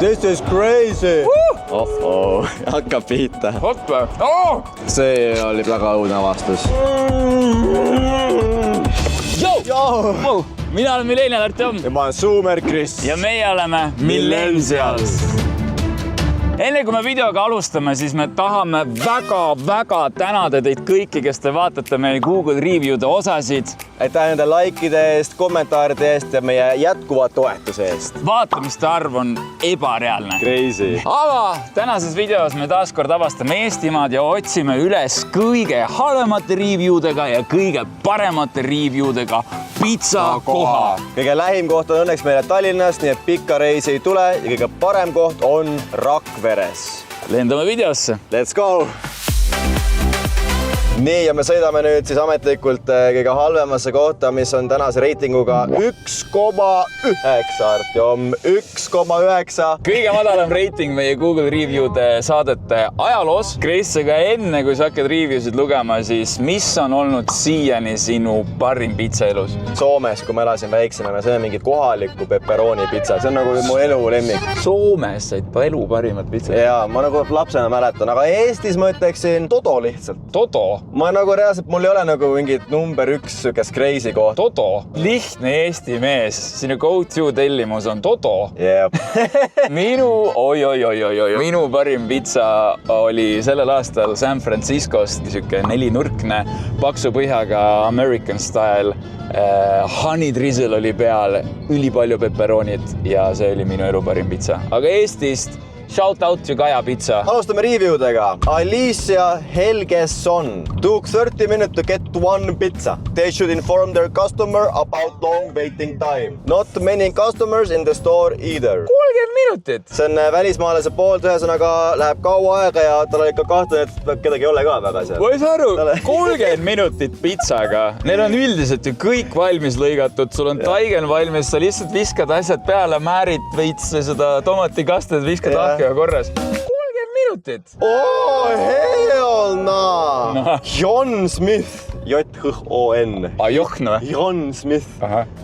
This is crazy! Hakkab pihta. See oli väga õudne avastus. Mina olen Millennial Artem. Ja ma olen Zoomer Chris. Ja meie oleme Millennials. Enne kui me videoga alustame, siis me tahame väga tänada teid kõiki, kes te vaatate meie Google review'de osasid. Aitäh nende likeide eest, kommentaaride eest ja meie jätkuva toetuse eest. Vaatamiste arv on ebareaalne. Crazy. Aga tänases videos me taaskord avastame Eestimaad ja otsime üles kõige halvemate review'dega ja kõige paremate review'dega pitsakoha. Kõige lähim koht on õnneks meile Tallinnast, nii et pikka reisi ei tule ja kõige parem koht on Rakveres. Lendame videosse. Let's go! Nii, ja me sõidame nüüd siis ametlikult kõige halvemasse kohta, mis on tänase reitinguga 1,9 Artjom. 1,9. Kõige madalam reiting meie Google review'de saadete ajaloos. Chris, aga enne, kui sa hakkad review'sid lugema, siis mis on olnud siiani sinu parim pitsa elus? Soomes, kui ma elasin väiksena, me sõime mingit kohalikku pepperoni pitsa. See on nagu mu elu lemmik. Soomes said elu parimat pitsa? Jaa, ma nagu lapsena mäletan, aga Eestis ma ütleksin Todo lihtsalt. Todo? Ma nagu reaalselt, mul ei ole nagu mingit number 1 sükest crazy koht. Todo. Lihtne Eesti mees. Sinu go-to tellimus on Todo. Jep. Minu parim pitsa oli sellel aastal San Franciscost. Süke 4-nurkne, paksu põhjaga American style. Honey drizzle oli peal, ülipalju pepperonit ja see oli minu elu parim pitsa. Aga Eestist shout out to Kaja Pitsa. Alustame review'dega. Alicia Helgesson took 30 minutes to get one pizza. They should inform their customer about long waiting time. Not many customers in the store either. 30 minutit. See on välismaalase poolt, ühesõnaga läheb kaua aega ja tal oli ikka kahtlane, et kedagi ei ole ka väga seal. Ma ei saa aru, 30 minutit pitsaga. Need on üldiselt ju kõik valmis lõigatud. Sul on taigen valmis, sa lihtsalt viskad asjad peale, määrid veits seda tomatikasted, viskad ahkega korras. 30 minutit. Oh, hell no! John Smith. J-H-O-N. John või? John Smith.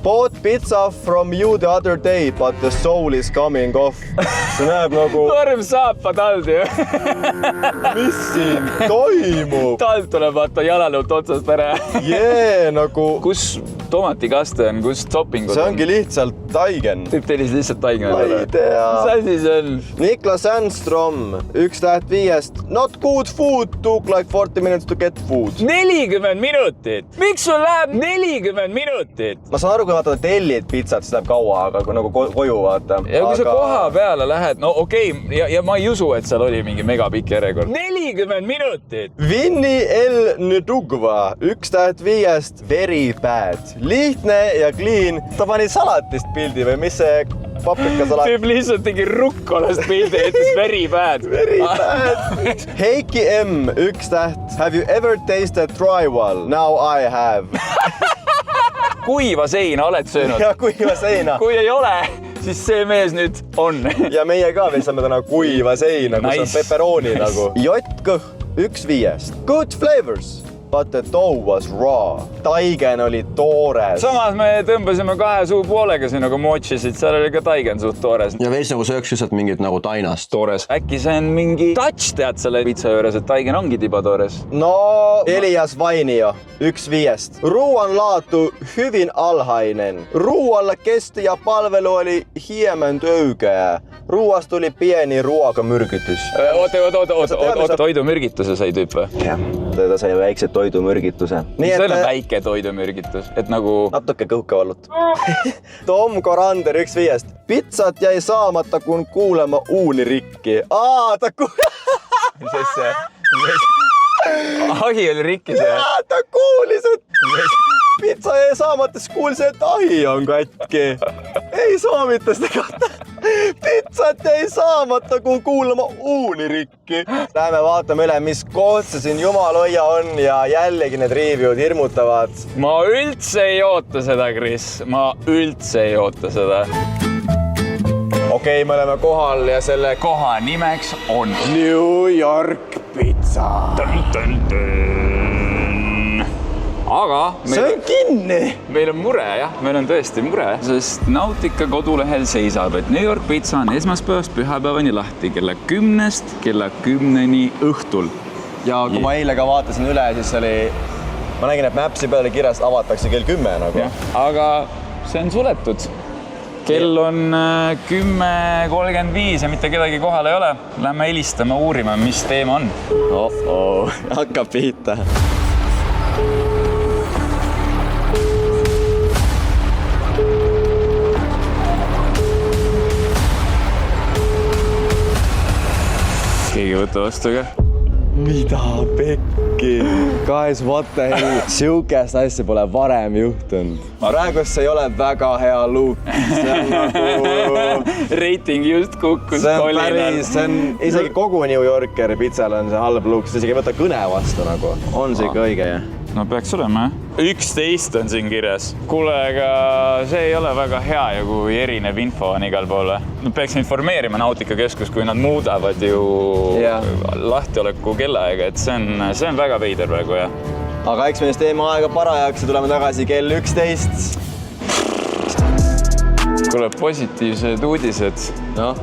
Bought pizza from you the other day, but the soul is coming off. See näeb nagu... Norm saapa tald ju. Mis siin toimub? Tald tuleb vaata jalalõut otsast ära. Nagu... Kus tomatikaste on, kus toppingud on? See ongi lihtsalt taigen. Tüüp tellis lihtsalt taigen. Ma ei tea. Mis asi see on? Niklas Sandstrom, 1,5. Not good food, took like 40 minutes to get food. 40 minutit. Miks sul läheb 40 minutit? Ma saan aru, kui vaata tellid pizzat, siis läheb kaua, aga kui nagu koju vaata. Ja kui sa koha peale lähed, no okei, ja ma ei usu, et seal oli mingi megapikk järjekord. 40 minutit! Vinni L. Ndugva, 1,5. Very bad. Lihtne ja clean. Ta pani salatist pildi või mis see paprikasalat? Tüüp lihtsalt tegi rukkolast pildi, ütles very bad. Very bad. Heiki M. 1 täht. Have you ever tasted drywall? Now I have. Kuiva seina oled söönud? Ja kuiva seina. Kui ei ole, siis see mees nüüd on. Ja meie ka veel saame täna kuiva seina, kus on pepperoni nagu. Jotkõh, 1,5. Good flavors. But the dough was raw. Taigen oli toores. Samas me tõmbasime 2 suu poolega sinuga mochisid, seal oli ka taigen suht toores. Ja veits nagu sööks lihtsalt mingit nagu tainast. Toores. Äkki see on mingi touch tead selle pitsa juures, et taigen ongi tiba toores? No, Elias Vainio, 1,5. Ruoan laatu hyvin alhainen. Ruoalla kesti ja palvelu oli hieman töykeä. Ruoast tuli pieni ruokamürgitus. Oota, toidumürgituse sai tüüp või? Jah, ta sai väikse toidumürgituse. See on väike toidumürgitus, et nagu... Natuke kõhkavallut. Tom Korander, 1,5. Pizzat jäi saamata, kun kuulema uunirikki. Mis see? Ahi oli rikki see? Jaa, ta kuulis, et pitsa jäi saamata, siis kuulis, et ahi on katki. Ei soomita seda kohta. Pizzat jäi saamata, kun kuulama uunirikki. Läheme vaatame üle, mis koht see siin jumaloia on ja jällegi need review'd hirmutavad. Ma üldse ei oota seda, Chris. Ma üldse ei oota seda. Okei, me oleme kohal ja selle koha nimeks on New York Pizza. aga see on kinni! Meil on mure, jah. Meil on tõesti mure, sest Nautica kodulehel seisab, et New York Pizza on esmaspäevast pühapäevani lahti kella 10-st kella 10-ni õhtul. Ja kui ma eile ka vaatasin üle, siis oli... Ma nägin, et Mapsi peale kirjas avatakse kell 10 nagu. Ja, aga see on suletud. Kell on 10:35 ja mitte kedagi kohal ei ole. Lähme helistama uurima, mis teema on. Hakkab pihta. Keegi võtta vastu ka. Mida pekki? Guys, what the hell? Siukest asja pole varem juhtunud. Praegust see ei ole väga hea look. See on nagu... Rating just kukkus kolinal. See on isegi kogu New Yorkeri pizzal on see halb look. See isegi võtta kõne vastu nagu. On see ikka õige, jah? No peaks olema, jah. 11 on siin kirjas. Kuule, aga see ei ole väga hea ja kui erinev info on igal poole. Peaks informeerima Nautica keskus, kui nad muudavad ju lahtioleku kellaaega, et see on väga veider praegu, jah. Aga eks me just teeme aega parajaks ja tuleme tagasi kell 11. Kuule, positiivsed uudised. No?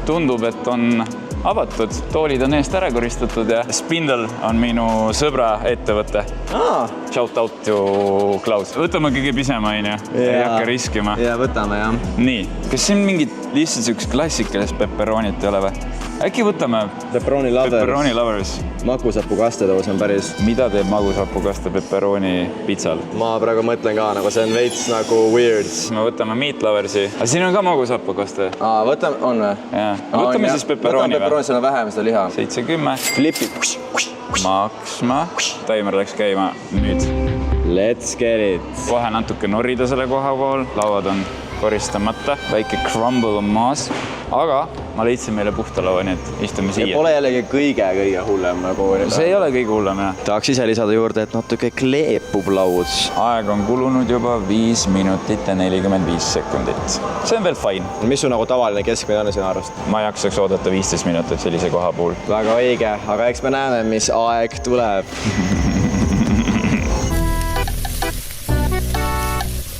Tundub, et on avatud, toolid on eest ära koristatud ja Spindle on minu sõbra ettevõte. Shout out to Klaus. Võtame kõige pisema, ei hakka riskima. Ja võtame, jah. Nii, kas siin mingit lihtsalt üks klassikalist pepperonit ei ole või? Äkki võtame Pepperoni lovers. Magusapukaste toos on päris. Mida teeb magusapukaste pepperoni pizzal? Ma praegu mõtlen ka, nagu see on veits nagu weird. Me võtame meat loversi. Aga siin on ka magusapukaste. Võtame, on või? Võtame siis pepperoni või? Võtame pepperoni, seal on vähem seda liha. 7-10. Flipi. Maksma. Taimer läks käima nüüd. Let's get it. Kohe natuke norida selle koha pool. Lauad on koristamata. Väike crumble on maas. Aga ma leidsin meile puhta laua, nii et istume siia. Pole jällegi kõige hullem nagu... See ei ole kõige hullem, jah. Tahaks ise lisada juurde, et natuke kleepub laud. Aeg on kulunud juba 5 minutit ja 45 sekundit. See on veel fine. Mis su nagu tavaline keskmine on sinu arvast? Ma jaksaks oodata 15 minutit sellise koha puhul. Väga õige, aga eks me näeme, mis aeg tuleb.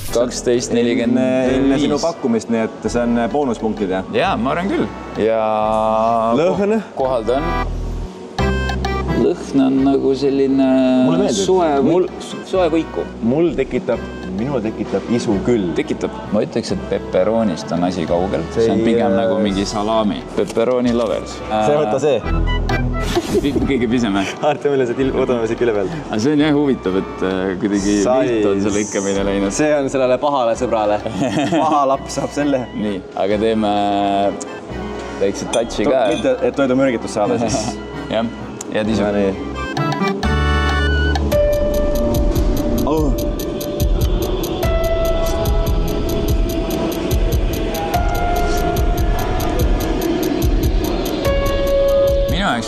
12:45. Enne sinu pakkumist, nii et see on boonuspunktid, jah? Jaa, ma arvan küll. Ja lõhn? Kohal ta on. Lõhn on nagu selline soe võiku. Minul tekitab isu küll. Tekitab. Ma ütleks, et pepperonist on asi kaugel. See on pigem nagu mingi salami. Pepperoni lovers. See võtta see. Kõige piseme. Haarte meile see võtame siik üle peal. Aga see on jah huvitav, et kuidagi liht on selle ikka meile läinud. See on sellele pahale sõbrale. Paha laps saab selle. Nii, aga teeme väikse touchi ka. Mitte, et toidumürgitus saada siis. Jah, jääd isu.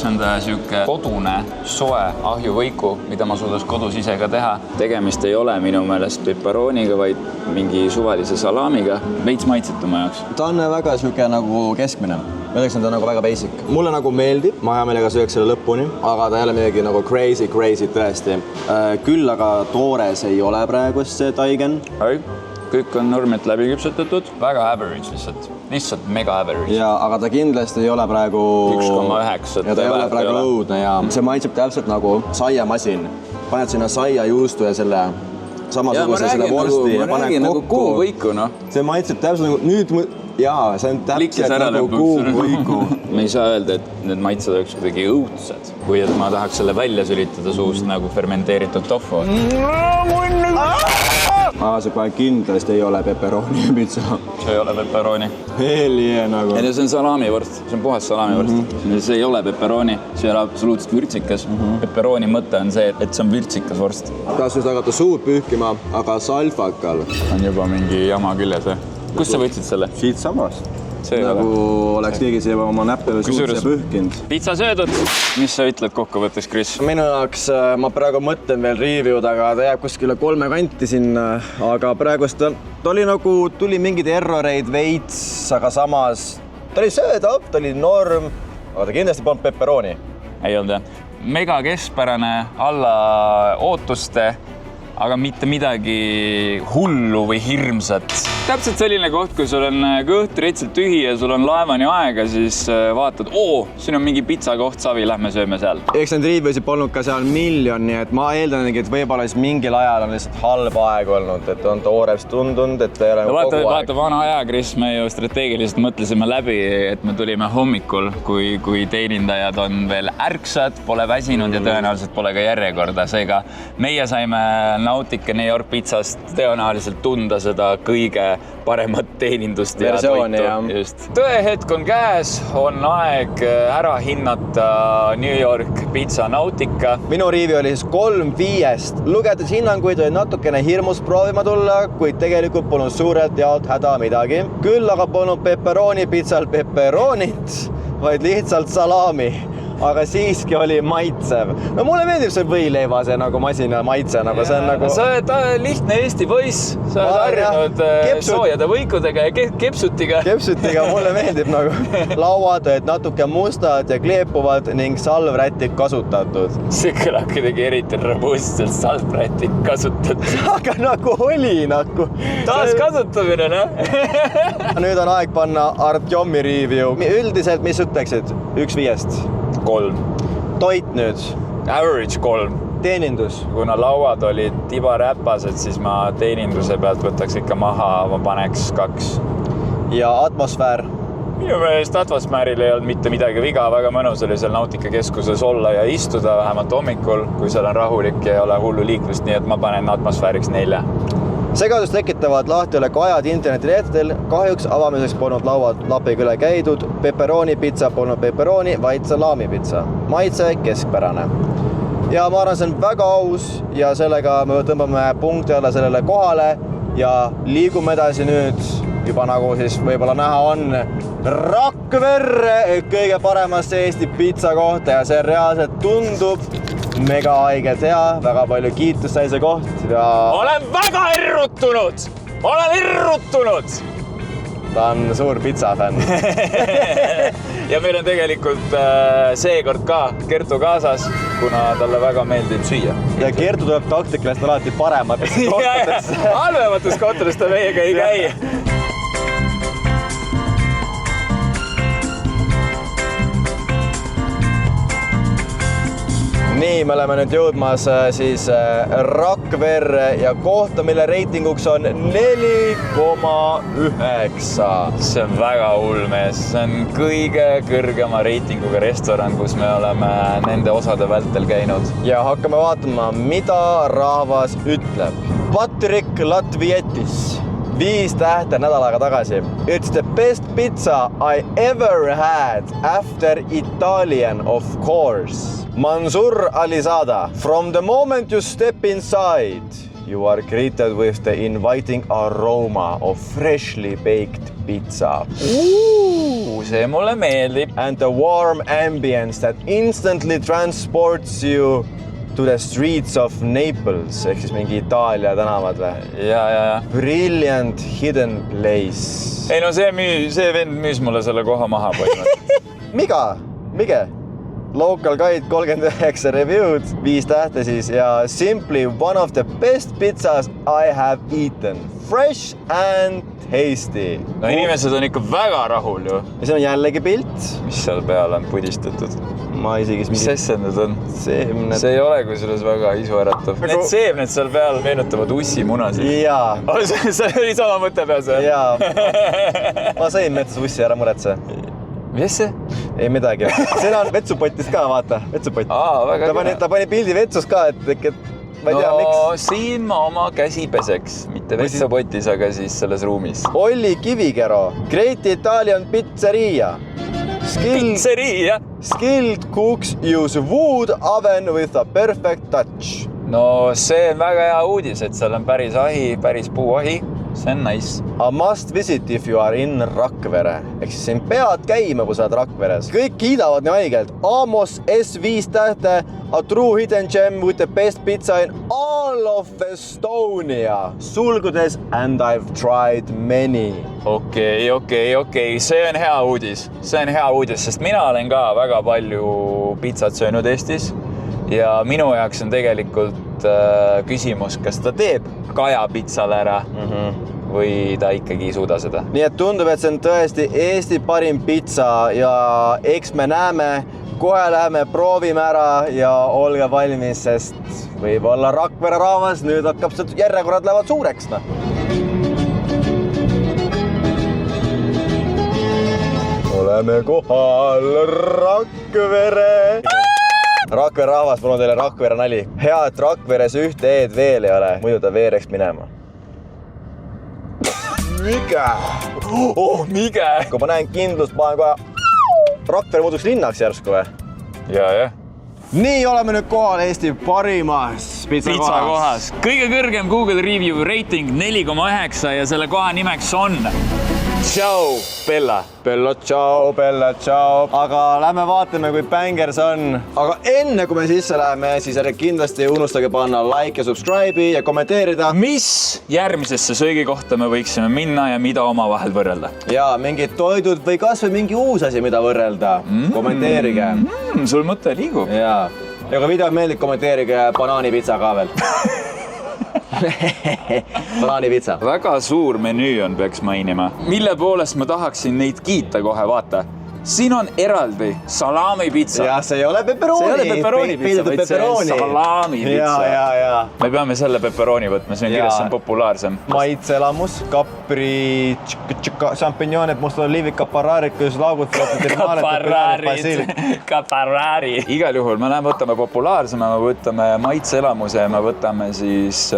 On ta siuke kodune, soe ahjuvõiku, mida ma suudas kodus ise ka teha. Tegemist ei ole minu meelest pepperoniga, vaid mingi suvalise salamiga. Veits maitsetuma jaoks. Ta on väga siuke nagu keskmine. Ma ütleks, et ta on nagu väga basic. Mulle nagu meeldib, ma hea meelega sööks selle lõpuni, aga ta ei ole midagi nagu crazy tõesti. Küll aga toores ei ole praegust see taigen. Kõik on normilt läbi küpsetatud. Väga average lihtsalt mega average. Ja, aga ta kindlasti ei ole praegu 1,9. Ja ta ei ole praegu õudne ja see maitseb täpselt nagu saiamasin. Paned sinna saiajuustu ja selle samasuguse selle vorsti ja paned kokku. Kuuvõiku, noh. See maitseb täpselt nagu nüüd... Jaa, see on täpselt nagu kuuvõiku. Me ei saa öelda, et need maitsed oleks kuidagi õudsed. Või et ma tahaks selle välja sülitada suust nagu fermenteeritud tofu. See kohe kindlasti ei ole pepperoni pitsa. See ei ole pepperoni. Helje nagu. Ja see on salamivorst. See on puhas salamivorst. See ei ole pepperoni. See ei ole absoluutselt vürtsikas. Pepperoni mõte on see, et see on vürtsikas vorst. Taas just hakata suud pühkima, aga salfakal on juba mingi jama küljes. Kust sa võtsid selle? Siit samast. Nagu oleks keegi see oma näppele suutse pühkinud. Pitsa söödud. Mis sa ütled kokkuvõttes, Chris? Minu jaoks ma praegu mõtlen veel review'd, aga ta jääb kuskile 3 kanti sinna. Aga praegust ta oli nagu, tuli mingid erroreid veits, aga samas ta oli söödav, ta oli norm, aga ta kindlasti polnud pepperoni. Ei olnud jah. Mega keskpärane, alla ootuste, aga mitte midagi hullu või hirmsat. Täpselt selline koht, kui sul on kõht ritselt tühi ja sul on laevani aega, siis vaatad, siin on mingi pitsakoht, savi, lähme sööme seal. Eks need riivisid polnud ka seal miljon, nii et ma eeldanegi, et võib-olla siis mingil ajal on lihtsalt halb aeg olnud, et on tooreks tundunud, et ei ole kogu aeg. Vaata vana aja, Kris, me ju strateegiliselt mõtlesime läbi, et me tulime hommikul, kui teenindajad on veel ärksad, pole väsinud ja tõenäoliselt pole ka järjekorda. Seega meie saime Nautica New York pizzast tõenäoliselt tunda seda kõige paremat teenindust ja toitu. Just. Tõehetk on käes, on aeg ära hinnata New York pizza Nautica. Minu riivi oli siis 3-5. Lugedes hinnanguid oli natukene hirmus proovima tulla, kuid tegelikult polnud suurelt jaolt häda midagi. Küll aga polnud pepperoni pizzal pepperonit, vaid lihtsalt salami. Aga siiski oli maitsev. No mulle meeldib see võileiva, see nagu masina maitse, nagu see on nagu... Sa oled lihtne Eesti poiss, sa oled harjunud soojade võikudega ja kepsutiga. Kepsutiga mulle meeldib nagu. Lauad olid natuke mustad ja kleepuvad ning salvrätid kasutatud. See kõlab kuidagi eriti robustselt salvrätid kasutatud. Aga nagu oli nagu. Taas kasutamine, noh? Nüüd on aeg panna Artjomi review. Üldiselt, mis ütleksid? 1-5? 3. Toit nüüd. Average 3. Teenindus. Kuna lauad olid tibaräpased, siis ma teeninduse pealt võtaks ikka maha, ma paneks 2. Ja atmosfäär? Minu meelest atmosfääril ei olnud mitte midagi viga, väga mõnus oli seal Nautica keskuses olla ja istuda vähemalt hommikul, kui seal on rahulik ja ei ole hullu liiklust, nii et ma panen atmosfääriks 4. Segadust tekitavad lahtioleka ajad internetilehtedel. Kahjuks avamiseks polnud lauad lapiga üle käidud. Pepperoni pizza polnud pepperoni, vaid salami pizza. Maitse keskpärane. Ja ma arvan, see on väga aus ja sellega me tõmbame punkti alla sellele kohale ja liigume edasi nüüd juba nagu siis võib-olla näha on Rakverre kõige paremasse Eesti pizza kohta ja see reaalselt tundub mega haigelt hea, väga palju kiitust sai see koht ja... Olen väga irrutunud! Olen irrutunud! Ta on suur pitsafänn. Ja meil on tegelikult seekord ka Kertu kaasas, kuna talle väga meeldib süüa. Ja Kertu tuleb taktikalist alati parematesse kohtadesse. Halvemates kohtades ta meiega ei käi. Nii, me oleme nüüd jõudmas siis Rakverre ja kohta, mille reitinguks on 4,9. See on väga hull mees. See on kõige kõrgema reitinguga restoran, kus me oleme nende osade vältel käinud. Ja hakkame vaatama, mida rahvas ütleb. Patrik Latvietis. 5 tähte nädal aega tagasi. It's the best pizza I ever had after Italian, of course. Mansur Alizada. From the moment you step inside, you are greeted with the inviting aroma of freshly baked pizza. See mulle meeldib. And the warm ambience that instantly transports you to the streets of Naples, ehk siis mingi Itaalia tänavad või? Ja. Brilliant hidden place. Ei no see vend müüs mulle selle koha maha põhimõtteliselt. Mige? Local Guide 39 reviewed, 5 tähte siis ja simply one of the best pizzas I have eaten. Fresh and tasty. No inimesed on ikka väga rahul ju. Ja see on jällegi pilt. Mis seal peal on pudistatud? Ma isegi... Mis asjad need on? Seemned. See ei ole kusjuures väga isuäratav. Need seemned seal peal meenutavad ussimunasid. Jaa. See oli sama mõte peas või? Jaa. Ma sõin metsas ussi, ära muretse. Mis see? Ei midagi. Seal on vetsupotis ka, vaata. Vetsupott. Ta pani pildi vetsus ka, et ma ei tea, miks. Siin ma oma käsi peseks. Mitte vetsupotis, aga siis selles ruumis. Olli Kivikero. Great Italian Pizzeria. Skilled cooks use wood oven with a perfect touch. No see on väga hea uudis, et seal on päris ahi, päris puuahi. See on nice. A must visit if you are in Rakvere. Ehk siis siin pead käima, kui sa oled Rakveres. Kõik kiidavad nii haigelt. Amos S5 tähte. A true hidden gem with the best pizza in all of Estonia. Sulgudes and I've tried many. Okei. See on hea uudis. Sest mina olen ka väga palju pizzat söönud Eestis. Ja minu jaoks on tegelikult nüüd küsimus, kas ta teeb Kaja pitsale ära või ta ikkagi ei suuda seda. Nii et tundub, et see on tõesti Eesti parim pitsa ja eks me näeme, kohe läheme proovime ära ja olge valmis, sest võib-olla Rakvere rahvas nüüd hakkab järjekorrad lähevad suureks. Oleme kohal Rakvere. Rakvere rahvas, mul on teile Rakvere nali. Hea, et Rakveres ühte eed veel ei ole, muidu ta veereks minema. Mige! Mige! Kui ma näen kindlust, panen kohe Rakvere muutuks linnaks järsku või? Ja. Nii oleme nüüd kohal Eesti parimas pizza kohas. Kõige kõrgem Google Review rating 4,9 ja selle koha nimeks on Ciao, Bella. Bella, ciao, Bella, ciao. Aga lähme vaatame, kui bänger see on. Aga enne, kui me sisse läheme, siis kindlasti unustage panna like ja subscribe'i ja kommenteerida. Mis järgmisesse söögikohta me võiksime minna ja mida omavahel võrrelda? Ja mingid toidud või kas või mingi uus asi, mida võrrelda. Kommenteerige. Sul mõte liigub. Ja kui video meeldib, kommenteerige banaanipitsa ka veel. Banaanipitsa. Väga suur menüü on, peaks mainima. Mille poolest ma tahaksin neid kiita kohe, vaata. Siin on eraldi salamipitsa. Ja see ei ole pepperoni. See ei ole pepperoni-pitsa, vaid see on salamipitsa. Ja. Me peame selle pepperoni võtma, see on kirjas, see on populaarsem. Maitselamus, kapri, šampinjonid, mustad oliivid, kapararikus, laagud, kaparari. Igal juhul me võtame populaarsema, me võtame maitseelamuse ja me võtame siis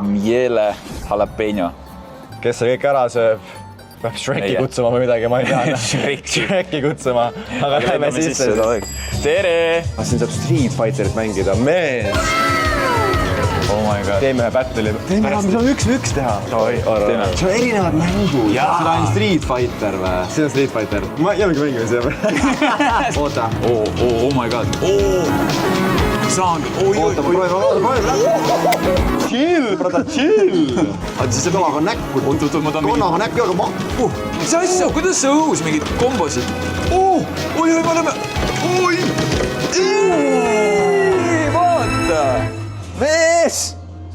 miele jalapeno. Kes see kõik ära sööb? Peab Shreki kutsuma või midagi, ma ei tea. Shreki kutsuma. Aga lähme sisse. Tere! Siin saab Street Fighterit mängida. Mees! Oh my god. Teeme ühe battle'i. Teeme ühe, mis on üks teha. See on erinevad mängud. See on Street Fighter või? See on Street Fighter. Ma jällegi mängime siia. Oota. Oh my god. Saang. Oota, chill, brada, chill. Tonaga näkku. Tonaga näkku, aga makku. Mis asja? Kuidas see õhus mingid kombosid? Oi, me oleme. Vaata. Mees!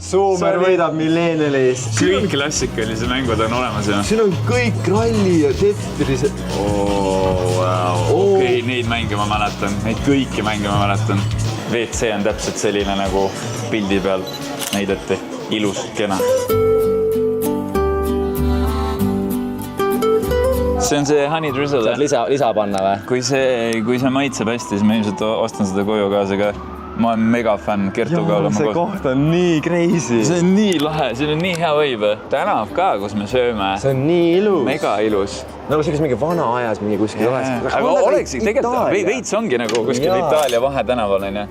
Suumer võidab Millennialist. Kõik klassikalise mängud on olemas, jah? Siin on kõik ralli ja Tetris. Okei, neid mänge ma mäletan. Neid kõiki mänge ma mäletan. WC on täpselt selline nagu pildi peal näidati. Ilus, kena. See on see honey drizzle. Saad lisa panna või? Kui see maitseb hästi, siis ma ilmselt ostan seda koju kaasa ka. Ma olen mega fänn Kertuga olema koos. See koht on nii crazy. See on nii lahe, siin on nii hea võive. Tänav ka, kus me sööme. See on nii ilus. Mega ilus. Nagu see, kes mingi vana ajas mingi kuskil oleks. Aga oleks tegelikult, veits ongi nagu kuskil Itaalia vahetänaval, on ju.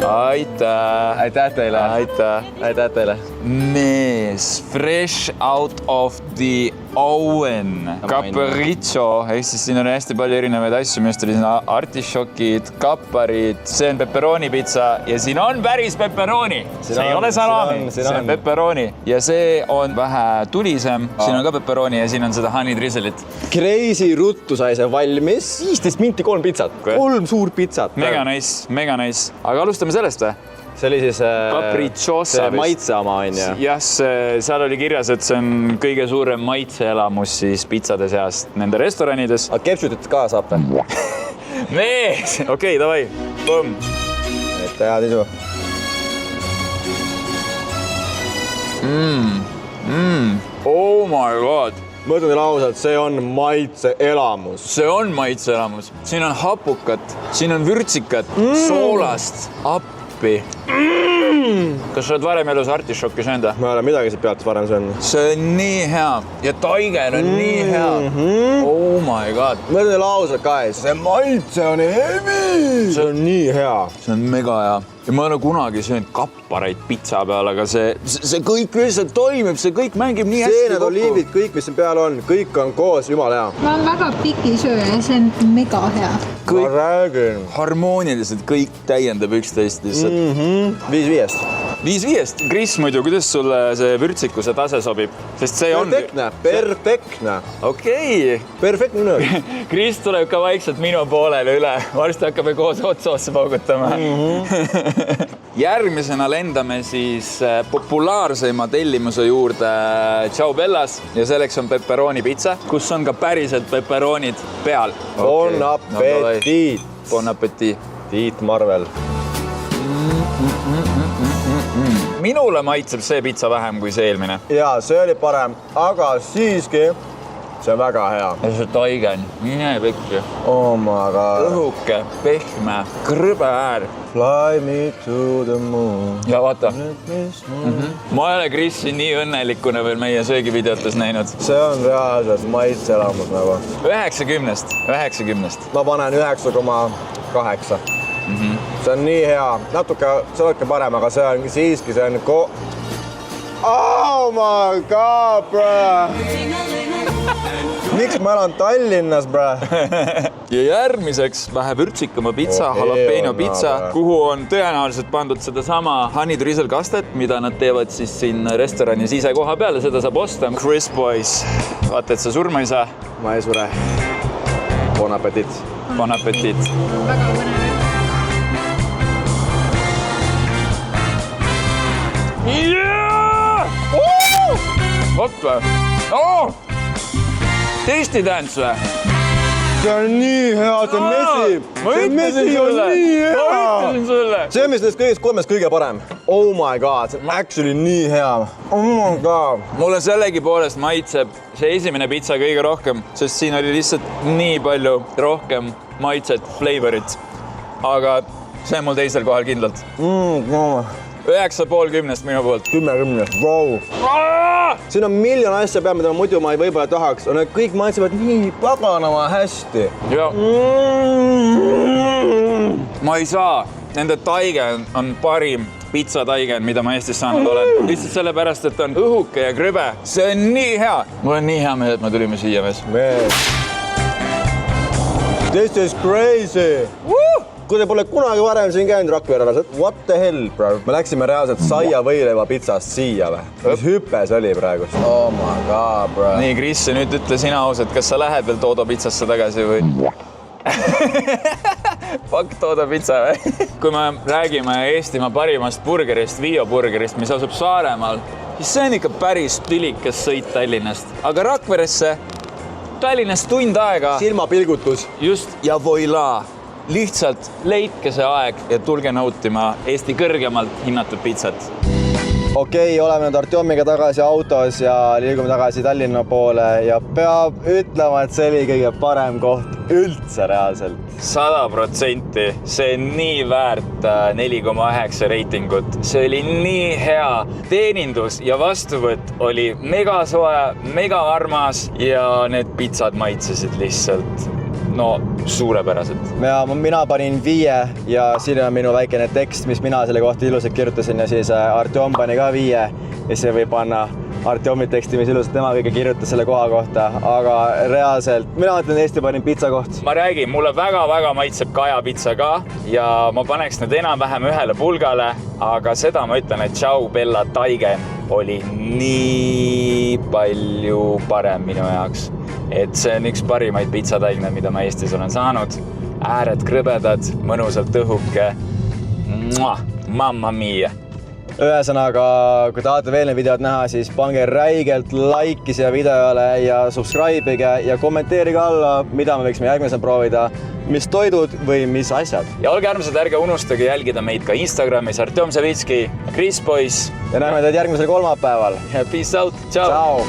Aitäh teile. Mees, fresh out of the oven. Capriccio, ehk siis siin on hästi palju erinevaid asju, millest oli siin artišokid, kapparid, see on pepperoni-pitsa ja siin on päris pepperoni. See ei ole salami, see on pepperoni ja see on vähe tulisem. Siin on ka pepperoni ja siin on seda honey drizzle'it. Crazy ruttu sai see valmis. 15 minti 3 pitsat. 3 suur pitsat. Mega nice. Aga alustame sellest või? See oli siis see maitse oma, on ju? Jah, seal oli kirjas, et see on kõige suurem maitseelamus siis pitsade seast nende restoranides. Aga kepsutit ka saab või? Mees! Okei, davai. Põmm. Et head isu. Oh my god. Ma ütlen teile ausalt, see on maitseelamus. See on maitseelamus. Siin on hapukat, siin on vürtsikat, soolast, appi. Kas sa oled varem elus artišokki söönda? Ma ei ole midagi siit pealt varem söönud. See on nii hea ja taiger on nii hea. Oh my god. Ma ütlen teile ausalt, guys, see maitse on heavy. See on nii hea. See on mega hea. Ja ma olen kunagi söönud kapparaid pitsa peal, aga see kõik lihtsalt toimib, see kõik mängib nii hästi kokku. Seened, oliivid, kõik, mis siin peal on, kõik on koos, jumala hea. Ma olen väga pikisööja ja see on mega hea. Ma räägin. Harmooniliselt kõik täiendab üksteist lihtsalt. 5-5. 5-5. Kris muidu, kuidas sulle see vürtsikuse tase sobib? Sest see on... Perfektne. Okei. Perfektne minut. Kris tuleb ka vaikselt minu poolele üle. Varsti hakkame koos otsa paugutama. Järgmisena lendame siis populaarseima tellimuse juurde Ciao Bellas ja selleks on pepperoni pitsa, kus on ka päriselt pepperonid peal. Bon appetit. Bon appetit. Tiit Marvel. Minule maitseb see pitsa vähem kui see eelmine. Jaa, see oli parem, aga siiski see on väga hea. Ja see taigen, mine pekki. Oh my god. Õhuke, pehme, krõbe äär. Fly me to the moon. Ja vaata. Ma ei ole Krisi nii õnnelikuna veel meie söögivideotes näinud. See on reaalselt maitselamus nagu. 90. Ma panen 9,8. See on nii hea. Natuke parem, aga see on siiski, see on Oh my god, bro! Miks ma elan Tallinnas, bro? Ja järgmiseks vähe vürtsikama pitsa, jalapeno pitsa, kuhu on tõenäoliselt pandud seda sama honey drizzle kastet, mida nad teevad siis siin restoranis ise koha peal ja seda saab osta. Chris Boys, vaata, et sa surma ei saa. Ma ei sure. Bon appetit. Bon appetit. Väga põnev. Hoppa! Tasty dance või? See on nii hea, see mesi! See mesi on nii hea! Ma ütlesin sulle! See on mis neist kõigest kolmest kõige parem. Oh my god, see on actually nii hea. Oh my god. Mulle sellegi poolest maitseb see esimene pitsa kõige rohkem, sest siin oli lihtsalt nii palju rohkem maitset, flavorit. Aga see on mul teisel kohal kindlalt. 9,5 minu poolt. 10, wow. Siin on miljon asja peal, mida ma muidu ma ei võib-olla tahaks. Need kõik maitsevad nii paganama hästi. Ma ei saa. Nende taigen on parim pitsa taigen, mida ma Eestis saanud olen. Lihtsalt sellepärast, et on õhuke ja krõbe. See on nii hea. Mul on nii hea meel, et me tulime siia mees. This is crazy. Kui te pole kunagi varem siin käinud Rakveres, what the hell, bro? Me läksime reaalselt saia võileiva pitsast siia või? Mis hüpe see oli praegu? Oh my god, bro. Nii, Kris, nüüd ütle sina ausalt, kas sa lähed veel Toodo pitsasse tagasi või? Fuck Toodo pitsa või? Kui me räägime Eestimaa parimast burgerist, Vio burgerist, mis asub Saaremaal, siis see on ikka päris tülikas sõit Tallinnast. Aga Rakveresse Tallinnast tund aega. Silmapilgutus. Just, ja voila. Lihtsalt leidke see aeg ja tulge nautima Eesti kõrgemalt hinnatud pitsat. Okei, oleme nüüd Artjomiga tagasi autos ja liigume tagasi Tallinna poole ja peab ütlema, et see oli kõige parem koht üldse reaalselt. 100%. See on nii väärt 4,9 reitingut. See oli nii hea. Teenindus ja vastuvõtt oli mega soe, mega armas ja need pitsad maitsesid lihtsalt suurepäraselt. Mina panin 5 ja siin on minu väikene tekst, mis mina selle kohta ilusalt kirjutasin ja siis Artjom pani ka 5 ja siis võib panna Artjomi teksti, mis ilusalt tema kõige kirjutas selle koha kohta, aga reaalselt mina ütlen Eesti parim pitsakoht. Ma räägin, mulle väga-väga maitseb Kaja pitsa ka ja ma paneks need enam-vähem ühele pulgale, aga seda ma ütlen, et Ciao Bella taigen oli nii palju parem minu jaoks. Et see on üks parimaid pitsataigne, mida ma Eestis olen saanud. Ääred krõbedad, mõnusalt õhuke. Mamma mia! Ühesõnaga, kui tahate veel need videod näha, siis pange räigelt like'i siia videole ja subscribe'ige ja kommenteerige alla, mida me võiksime järgmisena proovida, mis toidud või mis asjad. Ja olge armsad, ärge unustage jälgida meid ka Instagramis Artjom Savitski, Chris Boys. Ja näeme teid järgmisel kolmapäeval. Peace out, ciao!